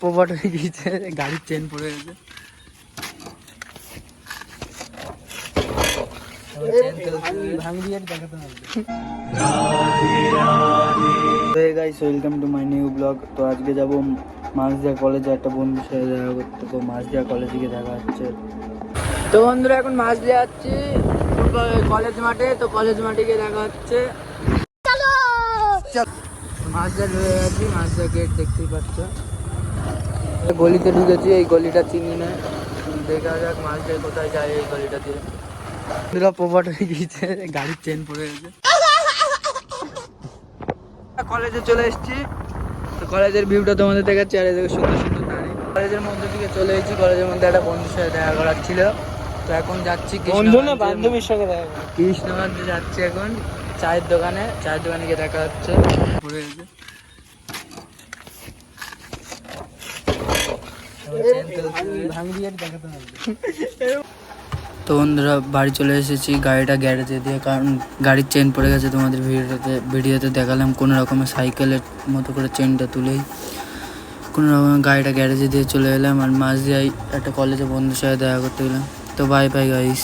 পোপট হয়ে গিয়েছে, গাড়ির চেন পড়ে গেছে। Welcome to my new blog. তো আজকে যাবো মাঝদিয়া কলেজে, একটা বন্ধুর সাথে দেখা করতে। তো মাঝদিয়া কলেজে গিয়ে দেখা হচ্ছে। তো বন্ধুরা এখন মাঝদিয়া যাচ্ছি কলেজ মাঠে। তো কলেজ মাঠে গিয়ে দেখা হচ্ছে। মাঝদিয়া ঢুকে গেছি, মাঝদিয়া গেট দেখতেই পাচ্ছ। গলিতে ঢুকেছি, এই গলিটা চিনি না, দেখা যাক মাঝদিয়া কোথায় যায় এই গলিটা দিয়ে। বন্ধুরা পোপট হয়ে গিয়েছে, গাড়ির চেন পড়ে গেছে। কলেজে চলে এসেছি। তো কলেজের ভিউটা তোমাদের দেখাচ্ছি, আর এদিকে সুন্দর সুন্দর দাঁড়িয়ে কলেজের মধ্যে দিকে চলে এসেছি। কলেজের মধ্যে একটা বন্ধুর সাথে দেখা করার ছিল। তো এখন যাচ্ছি বান্ধবীর সঙ্গে দেখা কৃষ্ণগঞ্জে যাচ্ছি এখন চায়ের দোকানে গিয়ে দেখা হচ্ছে। পড়ে গেছে। তো বন্ধুরা বাড়ি চলে এসেছি গাড়িটা গ্যারেজে দিয়ে, কারণ গাড়ির চেন পড়ে গেছে। তোমাদের ভিডিওতে দেখালাম কোনো রকমের সাইকেলের মতো করে চেনটা তুলেই কোনো রকমের গাড়িটা গ্যারেজে দিয়ে চলে এলাম। আর মাঝ দিয়ে একটা কলেজে বন্ধুর সাথে দেখা করতে গেলাম। তো বাই বাই গাইস।